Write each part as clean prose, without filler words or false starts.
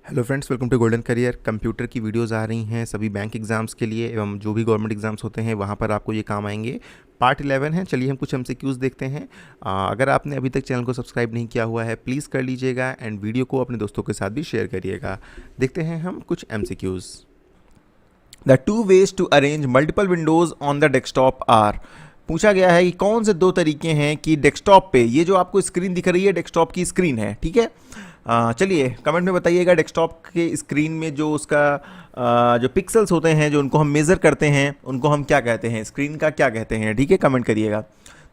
Hello friends, welcome to golden career. Computer की videos आ रही हैं सभी बैंक एग्ज़ाम्स के लिए एवं जो भी गवर्नमेंट एग्ज़ाम्स होते हैं वहाँ पर आपको ये काम आएंगे। पार्ट 11 है। चलिए हम कुछ एमसीक्यूज़ देखते हैं। अगर आपने अभी तक चैनल को सब्सक्राइब नहीं किया हुआ है प्लीज़ कर लीजिएगा एंड वीडियो को अपने दोस्तों के साथ भी शेयर करिएगा। देखते हैं हम कुछ MCQs. The two ways to arrange multiple windows on the desktop are. पूछा गया है कि कौन से दो तरीके हैं कि डेस्कटॉप पे, ये जो आपको स्क्रीन दिख रही है डेस्कटॉप की स्क्रीन है, ठीक है। चलिए कमेंट में बताइएगा डेस्कटॉप के स्क्रीन में जो उसका जो पिक्सल्स होते हैं जो उनको हम मेज़र करते हैं उनको हम क्या कहते हैं, स्क्रीन का क्या कहते हैं, ठीक है। कमेंट करिएगा।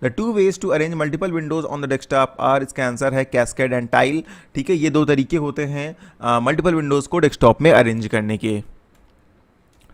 The two ways to arrange multiple windows on the desktop are, इसका आंसर है कैस्केड एंड टाइल, ठीक है। ये दो तरीके होते हैं मल्टीपल विंडोज़ को डेस्कटॉप में अरेंज करने के।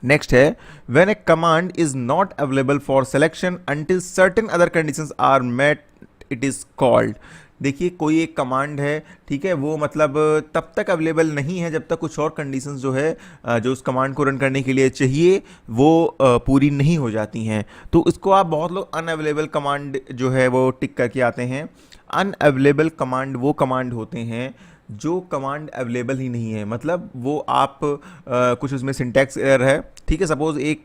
नेक्स्ट है when a command is not available for selection until certain other conditions are met it is called. देखिए कोई एक कमांड है, ठीक है, वो मतलब तब तक अवेलेबल नहीं है जब तक कुछ और कंडीशंस जो है जो उस कमांड को रन करने के लिए चाहिए वो पूरी नहीं हो जाती हैं। तो इसको आप बहुत लोग अनअवेलेबल कमांड जो है वो टिक करके आते हैं। अनअवेलेबल कमांड वो कमांड होते हैं जो कमांड अवेलेबल ही नहीं है, मतलब वो आप कुछ उसमें सिंटैक्स एरर है, ठीक है। सपोज एक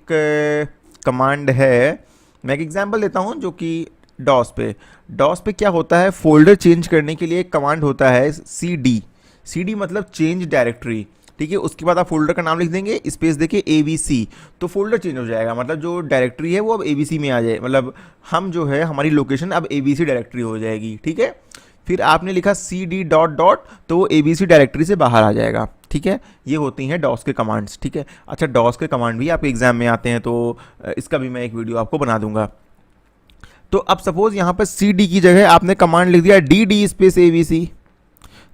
कमांड है, मैं एक एग्जांपल देता हूँ जो कि डॉस पे क्या होता है, फोल्डर चेंज करने के लिए एक कमांड होता है सी डी मतलब चेंज डायरेक्टरी, ठीक है। उसके बाद आप फोल्डर का नाम लिख देंगे, स्पेस देके ABC, तो फोल्डर चेंज हो जाएगा, मतलब जो डायरेक्टरी है वो अब ABC में आ जाए, मतलब हम जो है हमारी लोकेशन अब ABC डायरेक्टरी हो जाएगी, ठीक है। फिर आपने लिखा CD डॉट डॉट तो वो ABC डायरेक्टरी से बाहर आ जाएगा, ठीक है। ये होती हैं डॉस के कमांड्स, ठीक है। अच्छा, डॉस के कमांड भी आपके एग्जाम में आते हैं तो इसका भी मैं एक वीडियो आपको बना दूंगा। तो अब सपोज यहाँ पर CD की जगह आपने कमांड लिख दिया DD स्पेस ABC,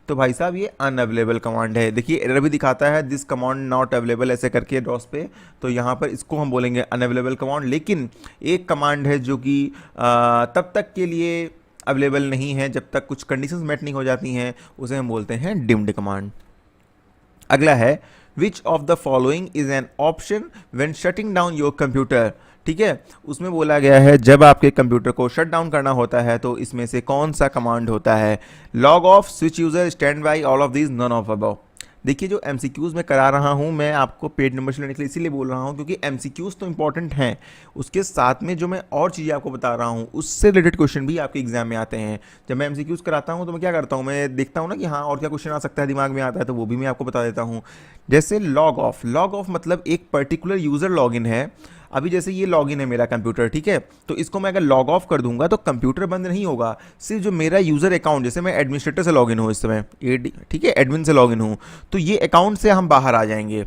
तो भाई साहब ये अनअवेलेबल कमांड है। देखिए एरर भी दिखाता है दिस कमांड नॉट अवेलेबल ऐसे करके डॉस पे, तो यहाँ पर इसको हम बोलेंगे अनअवेलेबल कमांड। लेकिन एक कमांड है जो कि तब तक के लिए अवेलेबल नहीं है जब तक कुछ कंडीशंस मेट नहीं हो जाती हैं, उसे हम बोलते हैं डिम्ड कमांड। अगला है which of the following is an option when shutting down your computer, ठीक है। उसमें बोला गया है जब आपके कंप्यूटर को शट डाउन करना होता है तो इसमें से कौन सा कमांड होता है, log off, switch user, standby, all of these, none of above. देखिए जो एमसीक्यूज़ मैं करा रहा हूँ मैं आपको पेड नंबर से लेने के लिए इसीलिए बोल रहा हूँ क्योंकि एमसीक्यूज़ तो इंपॉर्टेंट हैं, उसके साथ में जो मैं और चीज़ें आपको बता रहा हूँ उससे रिलेटेड क्वेश्चन भी आपके एग्जाम में आते हैं। जब मैं एमसीक्यूज़ कराता हूँ तो मैं क्या करता हूँ, मैं देखता हूँ ना कि हाँ और क्या क्वेश्चन आ सकता है दिमाग में आता है, तो वो भी मैं आपको बता देता हूँ। जैसे लॉग ऑफ मतलब एक पर्टिकुलर यूज़र लॉगिन है। अभी जैसे ये लॉगिन है मेरा कंप्यूटर, ठीक है, तो इसको मैं अगर लॉग ऑफ कर दूंगा तो कंप्यूटर बंद नहीं होगा, सिर्फ जो मेरा यूज़र अकाउंट, जैसे मैं एडमिनिस्ट्रेटर से लॉगिन हूँ इस समय, ठीक है, एडमिन से लॉगिन हूँ, तो ये अकाउंट से हम बाहर आ जाएंगे।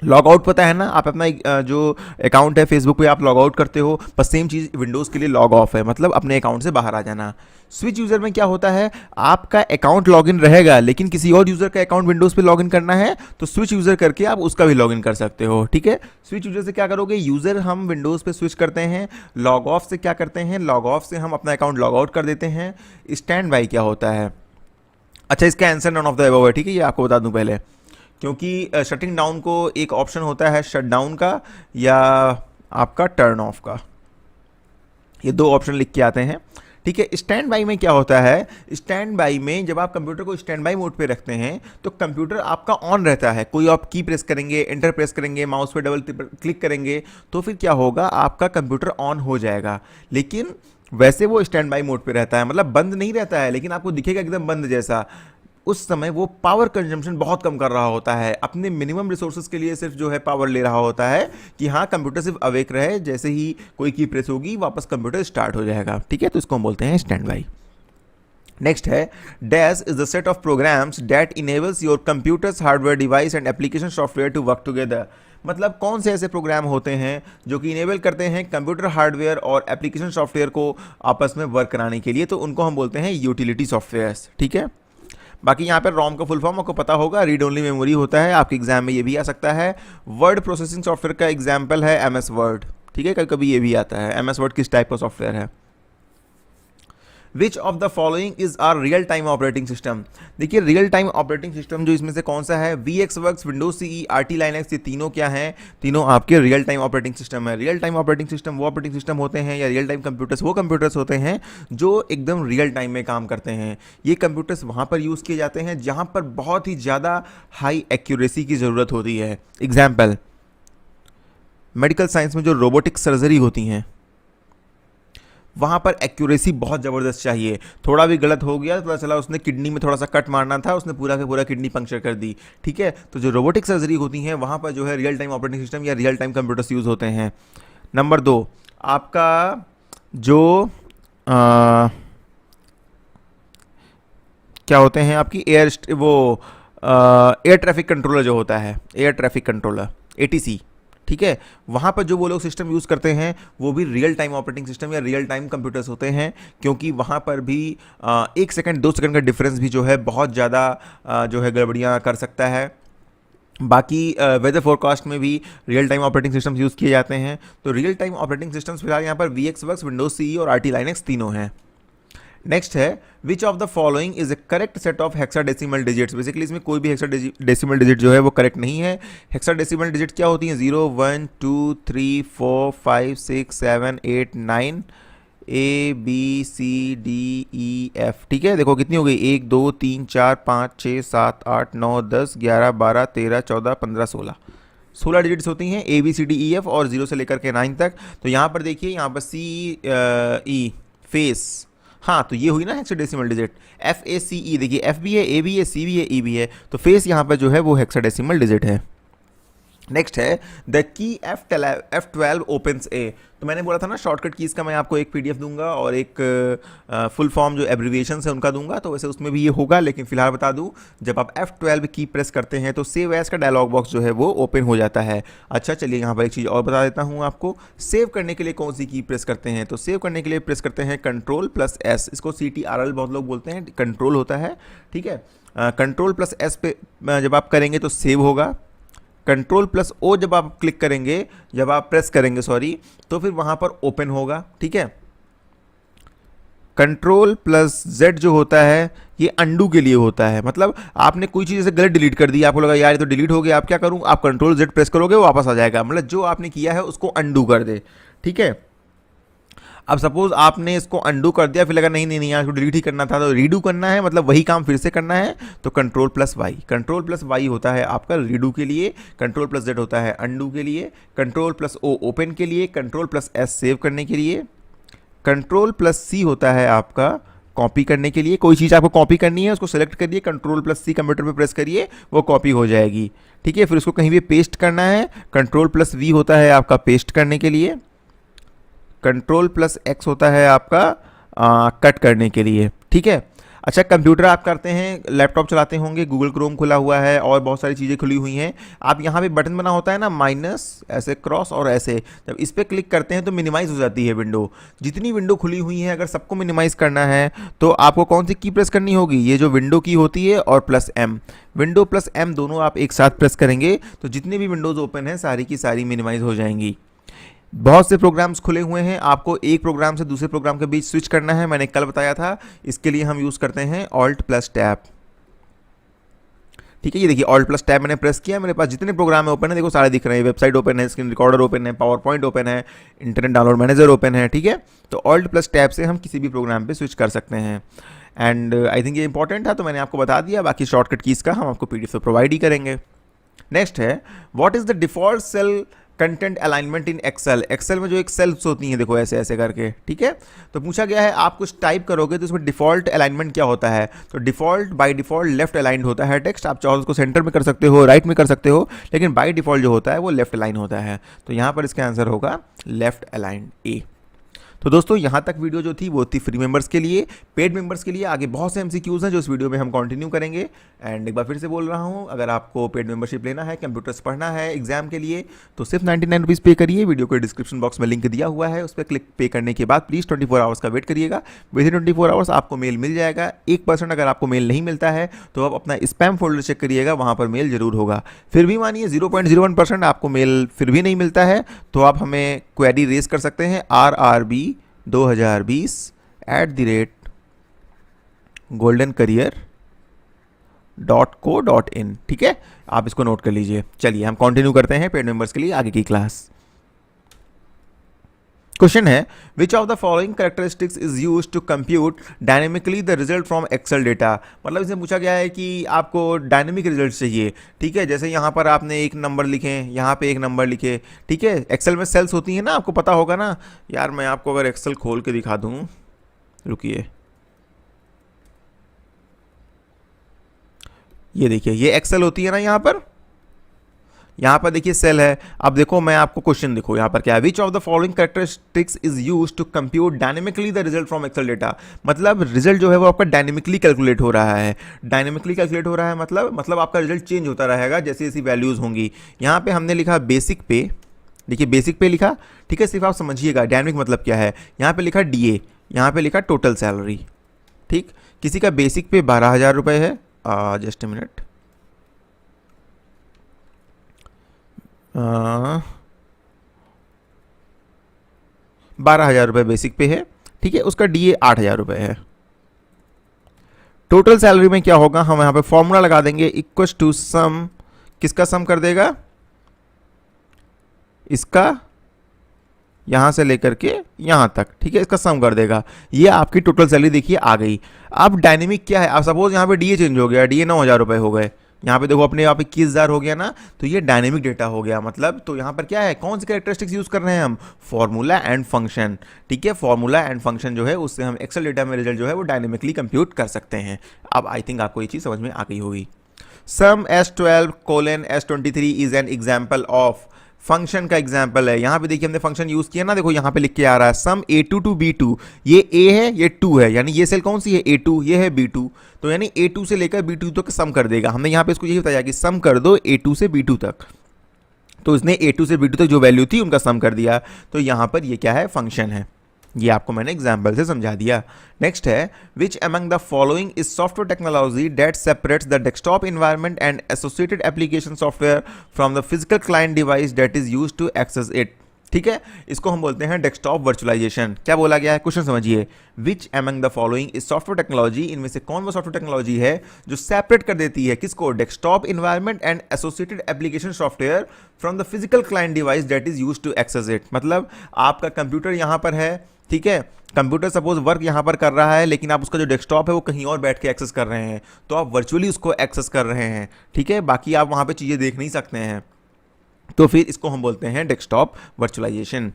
लॉग आउट पता है ना, आप अपना जो अकाउंट है फेसबुक पे आप लॉग आउट करते हो, बस सेम चीज़ विंडोज़ के लिए लॉग ऑफ है, मतलब अपने अकाउंट से बाहर आ जाना। स्विच यूज़र में क्या होता है, आपका अकाउंट लॉगिन रहेगा लेकिन किसी और यूज़र का अकाउंट विंडोज़ पे लॉगिन करना है तो स्विच यूज़र करके आप उसका भी लॉगिन कर सकते हो, ठीक है। स्विच यूज़र से क्या करोगे, यूज़र हम विंडोज़ पे स्विच करते हैं। लॉग ऑफ से क्या करते हैं, लॉग ऑफ से हम अपना अकाउंट लॉग आउट कर देते हैं। स्टैंड बाई क्या होता है, अच्छा इसका answer none of the above है, ठीक है, ये आपको बता दूं पहले, क्योंकि शटिंग डाउन को एक ऑप्शन होता है शट डाउन का या आपका टर्न ऑफ का, ये दो ऑप्शन लिख के आते हैं, ठीक है। स्टैंड बाई में क्या होता है, स्टैंड बाई में जब आप कंप्यूटर को स्टैंड बाई मोड पे रखते हैं तो कंप्यूटर आपका ऑन रहता है, कोई आप की प्रेस करेंगे, एंटर प्रेस करेंगे, माउस पे डबल क्लिक करेंगे तो फिर क्या होगा, आपका कंप्यूटर ऑन हो जाएगा। लेकिन वैसे वो स्टैंड बाई मोड पे रहता है, मतलब बंद नहीं रहता है लेकिन आपको दिखेगा एकदम बंद जैसा। उस समय वो पावर कंजम्पशन बहुत कम कर रहा होता है, अपने मिनिमम रिसोर्सेज के लिए सिर्फ जो है पावर ले रहा होता है कि हाँ कंप्यूटर सिर्फ अवेक रहे, जैसे ही कोई की प्रेस होगी वापस कंप्यूटर स्टार्ट हो जाएगा, ठीक है। तो इसको हम बोलते हैं स्टैंड बाई। नेक्स्ट है dash is the set of programs that enables your computer's hardware device and application software to work together. मतलब कौन से ऐसे प्रोग्राम होते हैं जो कि इनेबल करते हैं कंप्यूटर हार्डवेयर और एप्लीकेशन सॉफ्टवेयर को आपस में वर्क कराने के लिए, तो उनको हम बोलते हैं यूटिलिटी सॉफ्टवेयर्स, ठीक है। बाकी यहाँ पर रॉम का फुल फॉर्म आपको पता होगा, रीड ओनली मेमोरी होता है, आपके एग्जाम में ये भी आ सकता है। वर्ड प्रोसेसिंग सॉफ्टवेयर का एग्जाम्पल है MS वर्ड, ठीक है, कभी कभी ये भी आता है MS वर्ड किस टाइप का सॉफ्टवेयर है। Which of the following is a real time operating system. देखिए रियल टाइम ऑपरेटिंग सिस्टम जो इसमें से कौन सा है, VxWorks, Windows CE, RT Linux, ये तीनों क्या हैं, तीनों आपके रियल टाइम ऑपरेटिंग सिस्टम है। रियल टाइम ऑपरेटिंग सिस्टम वो ऑपरेटिंग सिस्टम होते हैं, या रियल टाइम कंप्यूटर्स वो कंप्यूटर्स होते हैं जो एकदम रियल टाइम में काम करते हैं। ये कंप्यूटर्स वहाँ पर यूज़ किए जाते हैं जहाँ पर बहुत ही ज़्यादा हाई एक्यूरेसी की ज़रूरत होती है। एग्जाम्पल, मेडिकल साइंस में जो रोबोटिक सर्जरी होती हैं वहाँ पर एक्यूरेसी बहुत ज़बरदस्त चाहिए। थोड़ा भी गलत हो गया तो पता चला उसने किडनी में थोड़ा सा कट मारना था, उसने पूरा का पूरा किडनी पंक्चर कर दी। ठीक है, तो जो रोबोटिक सर्जरी होती हैं वहाँ पर जो है रियल टाइम ऑपरेटिंग सिस्टम या रियल टाइम कंप्यूटर्स यूज़ होते हैं। नंबर 2, आपका जो क्या होते हैं आपकी एयर ट्रैफिक कंट्रोलर जो होता है, एयर ट्रैफिक कंट्रोलर ATC, ठीक है, वहाँ पर जो वो लोग सिस्टम यूज़ करते हैं वो भी रियल टाइम ऑपरेटिंग सिस्टम या रियल टाइम कंप्यूटर्स होते हैं, क्योंकि वहाँ पर भी 1 सेकंड 2 सेकंड का डिफरेंस भी जो है बहुत ज़्यादा जो है गड़बड़ियाँ कर सकता है। बाकी वेदर फोरकास्ट में भी real time operating systems use किए जाते हैं। तो रियल टाइम ऑपरेटिंग सिस्टम्स फिलहाल यहाँ पर VxWorks, विंडोज सीई और RT Linux तीनों हैं। नेक्स्ट है which of the following is A correct set of hexadecimal digits. Basically इसमें कोई भी हेक्साडेसिमल डिजिट जो है वो करेक्ट नहीं है। हेक्साडेसिमल डिजिट क्या होती हैं, 0 1 2 3 4 5 6 7 8 9 ABCDEF। ठीक है, देखो कितनी हो गई, 1 2 3 4 5 6 7 8 9 10 11 12 13 14 15 16 डिजिट्स होती हैं ABCDEF, और 0 से लेकर के 9 तक। तो यहाँ पर देखिए, यहाँ पर CE फेस, हाँ तो ये हुई ना हेक्साडेसिमल डिजिट। FACE, देखिए F भी है, A भी है, C भी है, E भी है, तो फेस यहाँ पर जो है वो हेक्साडेसिमल डिजिट है। नेक्स्ट है the key F12 opens A। तो मैंने बोला था ना शॉर्टकट कीज़ का मैं आपको एक PDF दूंगा और एक फुल फॉर्म जो एब्रिविएशन है उनका दूंगा, तो वैसे उसमें भी ये होगा, लेकिन फिलहाल बता दूं, जब आप F12 की प्रेस करते हैं तो सेव एज का डायलॉग बॉक्स जो है वो ओपन हो जाता है। अच्छा चलिए यहाँ पर एक चीज़ और बता देता हूँ आपको, सेव करने के लिए कौन सी की प्रेस करते हैं, तो सेव करने के लिए प्रेस करते हैं Ctrl+S, इसको CTRL बहुत लोग बोलते हैं, कंट्रोल होता है। ठीक है, Ctrl+S पे जब आप करेंगे तो सेव होगा, Ctrl+O जब आप क्लिक करेंगे, जब आप प्रेस करेंगे सॉरी, तो फिर वहां पर ओपन होगा। ठीक है, Ctrl+Z जो होता है ये अंडू के लिए होता है, मतलब आपने कोई चीज़ जैसे गलत डिलीट कर दी, आपको लगा यार ये तो डिलीट हो गया, आप क्या करूँ, आप Ctrl+Z प्रेस करोगे वो वापस आ जाएगा, मतलब जो आपने किया है उसको अंडू कर दे। ठीक है, अब सपोज आपने इसको अंडू कर दिया, फिर लगा नहीं नहीं नहीं यार इसको डिलीट ही करना था, तो रीडू करना है, मतलब वही काम फिर से करना है, तो Ctrl+Y होता है आपका रीडू के लिए, Ctrl+Z होता है अंडू के लिए, Ctrl+O ओपन के लिए, Ctrl+S सेव करने के लिए, Ctrl+C होता है आपका कॉपी करने के लिए। कोई चीज़ आपको कॉपी करनी है उसको सेलेक्ट करिए, Ctrl+C कंप्यूटर पे प्रेस करिए, वो कॉपी हो जाएगी। ठीक है, फिर उसको कहीं भी पेस्ट करना है, Ctrl+V होता है आपका पेस्ट करने के लिए, Ctrl+X होता है आपका कट करने के लिए। ठीक है, अच्छा कंप्यूटर आप करते हैं, लैपटॉप चलाते होंगे, गूगल क्रोम खुला हुआ है और बहुत सारी चीज़ें खुली हुई हैं, आप यहाँ पे बटन बना होता है ना माइनस, ऐसे क्रॉस और ऐसे, जब इस पर क्लिक करते हैं तो मिनिमाइज़ हो जाती है विंडो। जितनी विंडो खुली हुई है अगर सबको मिनिमाइज़ करना है तो आपको कौन सी की प्रेस करनी होगी, ये जो विंडो की होती है और +M, विंडो +M दोनों आप एक साथ प्रेस करेंगे तो जितने भी विंडोज़ ओपन हैं सारी की सारी मिनिमाइज़ हो जाएंगी। बहुत से प्रोग्राम्स खुले हुए हैं, आपको एक प्रोग्राम से दूसरे प्रोग्राम के बीच स्विच करना है, मैंने कल बताया था, इसके लिए हम यूज़ करते हैं Alt+Tab। ठीक है, ये देखिए Alt+Tab मैंने प्रेस किया, मेरे पास जितने प्रोग्राम है ओपन है, देखो सारे दिख रहे हैं, वेबसाइट ओपन है, स्क्रीन रिकॉर्डर ओपन है, पावर पॉइंट ओपन है, इंटरनेट डाउनलोड मैनेजर ओपन है। ठीक है, तो Alt+Tab से हम किसी भी प्रोग्राम पे स्विच कर सकते हैं। एंड आई थिंक ये इंपॉर्टेंट था तो मैंने आपको बता दिया, बाकी शॉर्टकट कीज़ का हम आपको PDF तो प्रोवाइड ही करेंगे। नेक्स्ट है what is the default cell content alignment in Excel में जो एक सेल्स होती हैं, देखो ऐसे ऐसे करके। ठीक है, तो पूछा गया है आप कुछ टाइप करोगे तो उसमें डिफ़ॉल्ट अलाइनमेंट क्या होता है, तो default by default left aligned होता है टेक्स्ट, आप चाहो उसको सेंटर में कर सकते हो, राइट में कर सकते हो, लेकिन बाय डिफ़ॉल्ट जो होता है वो लेफ्ट अलाइन होता है, तो यहाँ पर इसका आंसर होगा लेफ्ट अलाइंड ए। तो दोस्तों यहाँ तक वीडियो जो थी वो थी फ्री मेंबर्स के लिए। पेड मेंबर्स के लिए आगे बहुत से MCQs हैं जो इस वीडियो में हम कंटिन्यू करेंगे। एंड एक बार फिर से बोल रहा हूँ, अगर आपको पेड मेंबरशिप लेना है, कंप्यूटर्स पढ़ना है एग्जाम के लिए, तो सिर्फ 99 रुपीज़ पे करिए। वीडियो को डिस्क्रिप्शन बॉक्स में लिंक दिया हुआ है, उस पर क्लिक पे करने के बाद प्लीज़ 24 आवर्स का वेट करिएगा। विदिन 24 आवर्स आपको मेल मिल जाएगा। 1% अगर आपको मेल नहीं मिलता है तो आप अपना स्पैम फोल्डर चेक करिएगा, वहाँ पर मेल जरूर होगा। फिर भी मानिए 0.01% आपको मेल फिर भी नहीं मिलता है तो आप हमें क्वेरी रेज कर सकते हैं RRB2020 goldencarier.co.in, ठीक है, आप इसको नोट कर लीजिए। चलिए हम कंटिन्यू करते हैं पेड मेंबर्स के लिए आगे की क्लास। क्वेश्चन है which of the following characteristics is use to compute dynamically the result from Excel data. मतलब इसमें पूछा गया है कि आपको डायनेमिक रिजल्ट चाहिए, ठीक है, जैसे यहाँ पर आपने एक नंबर लिखे, यहाँ पे एक नंबर लिखे, ठीक है, एक्सेल में सेल्स होती है ना, आपको पता होगा ना यार। मैं आपको अगर एक्सेल खोल के दिखा दूँ, रुकिए, ये देखिए, ये एक्सेल होती है ना, यहाँ पर देखिए सेल है। अब देखो मैं आपको क्वेश्चन देखो यहाँ पर क्या है, which of the following characteristics is use to compute dynamically the result from Excel data. मतलब रिजल्ट जो है वो आपका डायनेमिकली कैलकुलेट हो रहा है। डायनेमिकली कैलकुलेट हो रहा है मतलब आपका रिजल्ट चेंज होता रहेगा जैसी जैसी वैल्यूज होंगी। यहाँ पे हमने लिखा बेसिक पे, देखिए बेसिक पे लिखा, ठीक है, सिर्फ आप समझिएगा डायनेमिक मतलब क्या है। यहाँ पे लिखा डीए, यहाँ पे लिखा टोटल सैलरी, ठीक, किसी का बेसिक पे 12,000 रुपये है, जस्ट ए मिनट, 12,000 रुपये बेसिक पे है, ठीक है, उसका डीए 8,000 रुपये है। टोटल सैलरी में क्या होगा, हम यहां पे फॉर्मूला लगा देंगे, इक्वल टू सम, किसका सम कर देगा, इसका यहां से लेकर के यहां तक, ठीक है, इसका सम कर देगा। ये आपकी टोटल सैलरी देखिए आ गई। अब डायनेमिक क्या है, आप सपोज यहां पे डीए चेंज हो गया, डीए 9,000 रुपये हो गए, यहाँ पे देखो अपने यहाँ पे 21,000 हो गया ना, तो ये डायनेमिक डेटा हो गया। मतलब तो यहाँ पर क्या है, कौन सी कैरेक्टरिस्टिक्स यूज कर रहे हैं हम, फॉर्मूला एंड फंक्शन, ठीक है, फॉर्मूला एंड फंक्शन जो है उससे हम एक्सेल डेटा में रिजल्ट जो है वो डायनेमिकली कंप्यूट कर सकते हैं। अब आई थिंक आपको ये चीज समझ में आ गई होगी। सम S12:S23 is an example of, function का एग्जाम्पल है। यहाँ पे देखिए हमने फंक्शन यूज किया ना, देखो यहाँ पे लिख के आ रहा है सम A2 to B2, ये A है ये 2 है, यानी ये सेल कौन सी है, A2, ये है B2, तो यानी A2 से लेकर B2 तक सम कर देगा। हमने यहाँ पे इसको यही बताया कि सम कर दो A2 से B2 तक, तो इसने A2 से B2 तक जो वैल्यू थी उनका सम कर दिया। तो यहाँ पर ये क्या है, फंक्शन है। ये आपको मैंने एग्जाम्पल से समझा दिया। नेक्स्ट है which among the following is software technology that separates the desktop environment and associated application software from the physical client device that is used to access it, ठीक है, इसको हम बोलते हैं डेस्कटॉप वर्चुअलाइजेशन। क्या बोला गया है, क्वेश्चन समझिए, विच among the following is software technology, इनमें से कौन वो सॉफ्टवेयर टेक्नोलॉजी है जो सेपरेट कर देती है किसको, desktop environment and associated application software from the physical client device that is used to access it. मतलब आपका कंप्यूटर यहाँ पर है, ठीक है, कंप्यूटर सपोज वर्क यहाँ पर कर रहा है, लेकिन आप उसका जो डेस्कटॉप है वो कहीं और बैठ के एक्सेस कर रहे हैं, तो आप वर्चुअली उसको एक्सेस कर रहे हैं, ठीक है, बाकी आप वहाँ पे चीज़ें देख नहीं सकते हैं, तो फिर इसको हम बोलते हैं डेस्कटॉप वर्चुअलाइजेशन।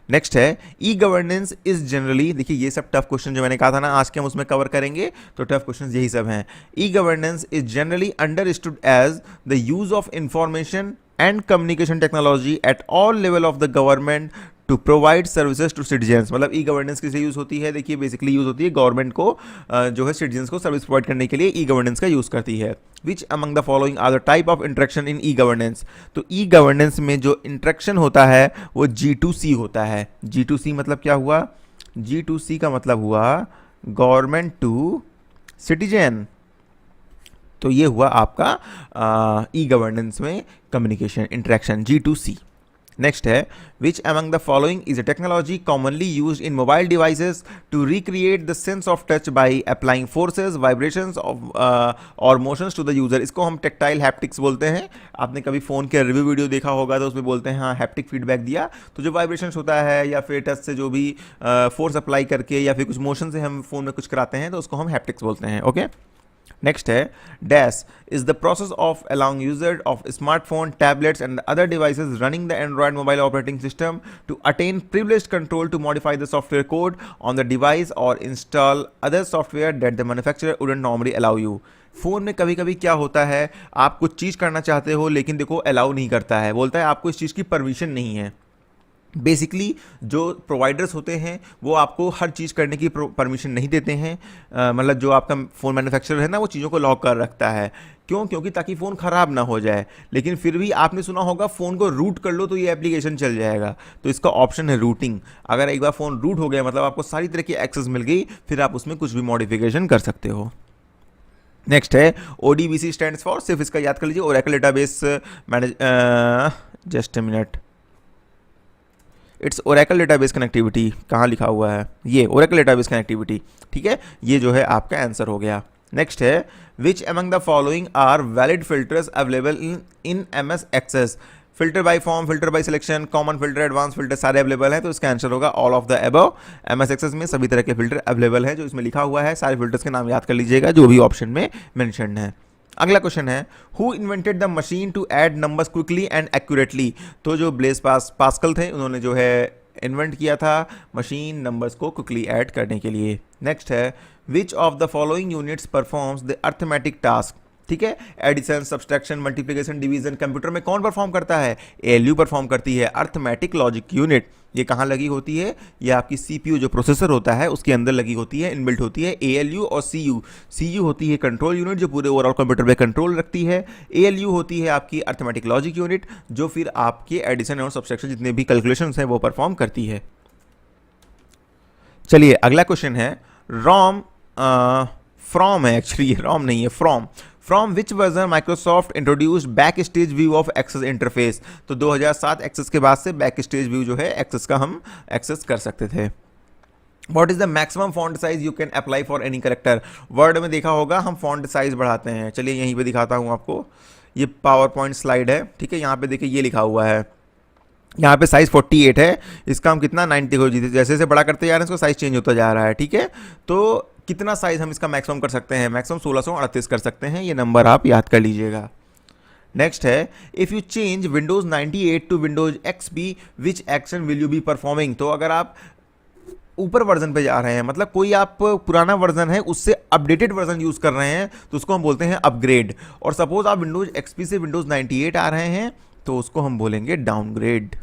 नेक्स्ट है ई गवर्नेंस इज जनरली, देखिए ये सब टफ क्वेश्चन जो मैंने कहा था ना आज के हम उसमें कवर करेंगे, तो टफ क्वेश्चन यही सब हैं। E governance is generally understood as the use of information and communication technology at all level of the government to provide services to citizens. मतलब ई गवर्नेंस किस लिए यूज होती है, देखिए बेसिकली यूज होती है गवर्नमेंट को जो है सिटीजन्स को सर्विस प्रोवाइड करने के लिए ई गवर्नेंस का यूज करती है। Which among the following are the type of interaction in e governance, तो ई गवर्नेंस में जो इंटरेक्शन होता है वो G2C होता है। G2C मतलब क्या हुआ, G2C का मतलब हुआ गवर्नमेंट टू सिटीजन, तो ये हुआ आपका ई गवर्नेंस में कम्युनिकेशन इंटरेक्शन G2C। नेक्स्ट है which among the following is a technology commonly used in mobile devices to recreate the sense of touch by applying forces vibrations और motions to the user. इसको हम tactile haptics बोलते हैं। आपने कभी phone के review video देखा होगा तो उसमें बोलते हैं हाँ हैप्टिक फीडबैक दिया, तो जो वाइब्रेशंस होता है या फिर टच से जो भी फोर्स अप्लाई करके या फिर कुछ मोशन से हम फोन में कुछ कराते हैं तो उसको हम हैप्टिक्स बोलते हैं। ओके, नेक्स्ट है dash is the process of allowing user of smartphone, tablets and other devices running the Android mobile operating system to attain privileged control to modify the software code on the device और install other software that the manufacturer wouldn't normally allow you. Phone में कभी कभी क्या होता है, आप कुछ चीज़ करना चाहते हो लेकिन देखो अलाउ नहीं करता है, बोलता है आपको इस चीज़ की परमिशन नहीं है। बेसिकली जो प्रोवाइडर्स होते हैं वो आपको हर चीज़ करने की परमिशन नहीं देते हैं। मतलब जो आपका फ़ोन मैन्युफैक्चरर है ना वो चीज़ों को लॉक कर रखता है, क्यों, क्योंकि ताकि फ़ोन ख़राब ना हो जाए। लेकिन फिर भी आपने सुना होगा फ़ोन को रूट कर लो तो ये एप्लीकेशन चल जाएगा, तो इसका ऑप्शन है रूटिंग। अगर एक बार फ़ोन रूट हो गया मतलब आपको सारी तरह की एक्सेस मिल गई, फिर आप उसमें कुछ भी मॉडिफिकेशन कर सकते हो। नेक्स्ट है ODBC स्टैंड्स फॉर, सिर्फ इसका याद कर लीजिए, Oracle database manage, just a minute, it's Oracle database connectivity. कहाँ लिखा हुआ है ये ओरेकल डेटाबेस कनेक्टिविटी, ठीक है, ये जो है आपका आंसर हो गया। नेक्स्ट है which among the following are valid filters available in MS Access. Filter by form, filter by selection, common filter, advance filter सारे अवेलेबल हैं, तो इसका आंसर होगा all of the above. MS Access में सभी तरह के फिल्टर अवेलेबल है जो इसमें लिखा हुआ है, सारे फिल्टर्स के नाम याद कर लीजिएगा जो भी ऑप्शन में मेंशन है। अगला क्वेश्चन है who invented the machine to add numbers quickly and accurately. तो जो ब्लेस पास्कल थे उन्होंने जो है इन्वेंट किया था मशीन नंबर्स को क्विकली ऐड करने के लिए। नेक्स्ट है which of the following units performs the arithmetic task. ठीक है, addition, subtraction, multiplication, division computer में कौन परफॉर्म करता है? ALU परफॉर्म करती है, अर्थमेटिक लॉजिक यूनिट। ये कहाँ लगी होती है? ये आपकी CPU जो प्रोसेसर होता है उसके अंदर लगी होती है, इनबिल्ट होती है। ALU और CU होती है कंट्रोल यूनिट जो पूरे ओवरऑल कंप्यूटर पे कंट्रोल रखती है। ALU होती है आपकी अर्थमेटिक लॉजिक यूनिट जो फिर आपके एडिशन और सब्सट्रैक्शन जितने भी कैलकुलेशंस हैं वो परफॉर्म करती है। चलिए अगला क्वेश्चन है रोम फ्रॉम है, एक्चुअली रोम नहीं है, from which version Microsoft introduced back stage view of Access interface. तो 2007 एक्सेस के बाद से बैक स्टेज व्यू जो है एक्सेस का हम एक्सेस कर सकते थे। What is the maximum font size you can apply for any character? Word में देखा होगा हम फॉन्ट साइज बढ़ाते हैं। चलिए यहीं पे दिखाता हूँ आपको, ये पावर पॉइंट स्लाइड है, ठीक है, यहाँ पे देखिए ये लिखा हुआ है, यहाँ पे साइज 48 है, इसका हम कितना 90 हो जीते, जैसे जैसे बड़ा करते जा रहे हैं इसका साइज चेंज होता जा रहा है। ठीक है, तो कितना साइज हम इसका मैक्सिमम कर सकते हैं? मैक्सिमम 1638 कर सकते हैं, ये नंबर आप याद कर लीजिएगा। नेक्स्ट है if you change Windows 98 to Windows XP which action will you be performing. तो अगर आप ऊपर वर्जन पे जा रहे हैं, मतलब कोई आप पुराना वर्जन है उससे अपडेटेड वर्जन यूज़ कर रहे हैं तो उसको हम बोलते हैं अपग्रेड। और सपोज आप विंडोज XP से विंडोज 98 आ रहे हैं तो उसको हम बोलेंगे डाउनग्रेड।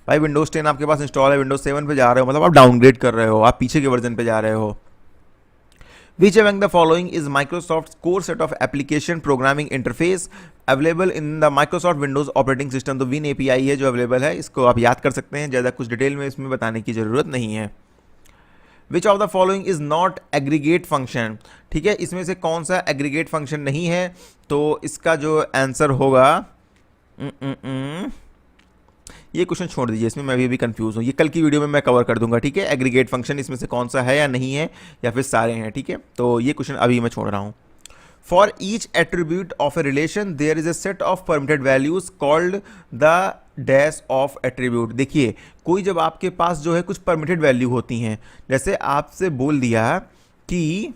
भाई विंडोज 10 आपके पास इंस्टॉल है, विंडोज 7 पे जा रहे हो, मतलब आप डाउनग्रेड कर रहे हो, आप पीछे के वर्जन पे जा रहे हो। Which among the following is Microsoft's core set of application programming interface available in the Microsoft Windows operating system? तो Win API है जो अवेलेबल है, इसको आप याद कर सकते हैं, ज़्यादा कुछ डिटेल में इसमें बताने की ज़रूरत नहीं है। Which of the following is not aggregate function? ठीक है, इसमें से कौन सा aggregate function नहीं है? तो इसका जो आंसर होगा ये क्वेश्चन छोड़ दीजिए, इसमें मैं भी कंफ्यूज हूँ, ये कल की वीडियो में मैं कवर कर दूंगा। ठीक है, एग्रीगेट फंक्शन इसमें से कौन सा है या नहीं है या फिर सारे हैं। ठीक है, तो ये क्वेश्चन अभी मैं छोड़ रहा हूँ। For each attribute of a relation there is a set of permitted values called the dash of attribute. देखिए कोई जब आपके पास जो है कुछ परमिटेड वैल्यू होती हैं, जैसे आपसे बोल दिया कि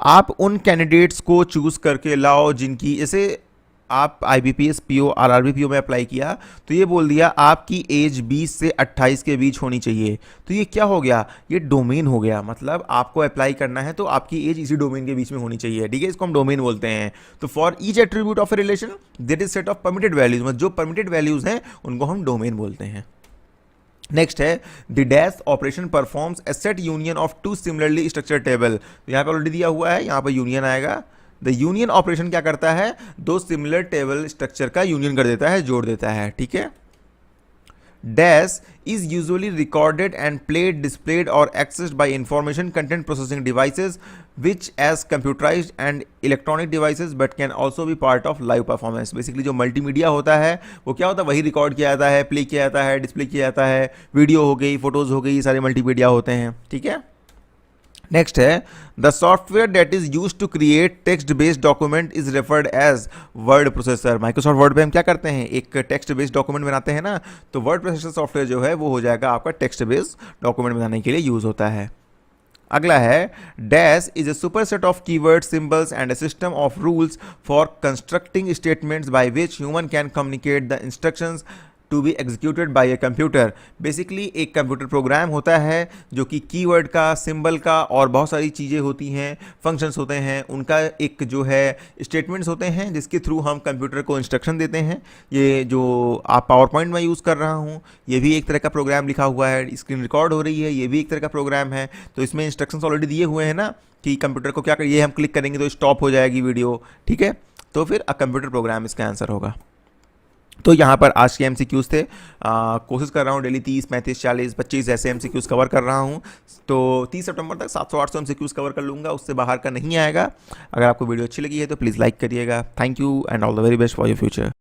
आप उन कैंडिडेट्स को चूज करके लाओ जिनकी, जैसे आप IBPS PO RRB PO में अप्लाई किया तो ये बोल दिया आपकी एज 20 से 28 के बीच होनी चाहिए। तो ये क्या हो गया? ये डोमेन हो गया, मतलब आपको अप्लाई करना है तो आपकी एज इसी डोमेन के बीच में होनी चाहिए। ठीक है, इसको हम डोमेन बोलते हैं। तो for each attribute of a relation that is set of permitted values, मतलब जो परमिटेड वैल्यूज हैं उनको हम डोमेन बोलते हैं। नेक्स्ट है the dash operation performs A set union of two similarly structured table. तो यहाँ पे ऑलरेडी दिया हुआ है, यहाँ पर यूनियन आएगा। द यूनियन ऑपरेशन क्या करता है? दो सिमिलर टेबल स्ट्रक्चर का यूनियन कर देता है, जोड़ देता है। ठीक है, dash is usually recorded and played, displayed or accessed by information content processing devices which as computerized and electronic devices but can also be part of live performance। Basically जो मल्टीमीडिया होता है वो क्या होता है? वही रिकॉर्ड किया जाता है, प्ले किया जाता है, डिस्प्ले किया जाता है, वीडियो हो गई, फोटोज हो गई, सारे मल्टीमीडिया होते हैं। ठीक है, नेक्स्ट है the software that is use to create text based document is referred as word processor. Microsoft Word पे हम क्या करते हैं? एक टेक्स्ट बेस्ड डॉक्यूमेंट बनाते हैं ना, तो वर्ड प्रोसेसर सॉफ्टवेयर जो है वो हो जाएगा आपका टेक्स्ट बेस्ड डॉक्यूमेंट बनाने के लिए यूज होता है। अगला है dash is a super set of keyword symbols and a system of rules for constructing statements by which human can communicate the instructions to be executed by a computer. Basically एक computer program होता है जो कि keyword का, symbol का और बहुत सारी चीज़ें होती हैं, फंक्शंस होते हैं, उनका एक जो है स्टेटमेंट्स होते हैं जिसके थ्रू हम कंप्यूटर को इंस्ट्रक्शन देते हैं। ये जो आप पावर पॉइंट में यूज़ कर रहा हूँ ये भी एक तरह का प्रोग्राम लिखा हुआ है, स्क्रीन रिकॉर्ड हो रही है, ये भी एक तरह का प्रोग्राम है। तो इसमें इंस्ट्रक्शंस ऑलरेडी दिए हुए हैं ना कि कंप्यूटर को क्या करिए, हम क्लिक करेंगे तो स्टॉप हो जाएगी वीडियो। ठीक है, तो फिर कंप्यूटर प्रोग्राम इसका आंसर होगा। तो यहाँ पर आज के MCQs थे। कोशिश कर रहा हूँ डेली 30, 35, 40, 25 ऐसे MCQs कवर कर रहा हूँ। तो 30 सितंबर तक 700-800 MCQs कवर कर लूँगा, उससे बाहर का नहीं आएगा। अगर आपको वीडियो अच्छी लगी है तो प्लीज़ लाइक करिएगा। Thank you and all the very best for your future.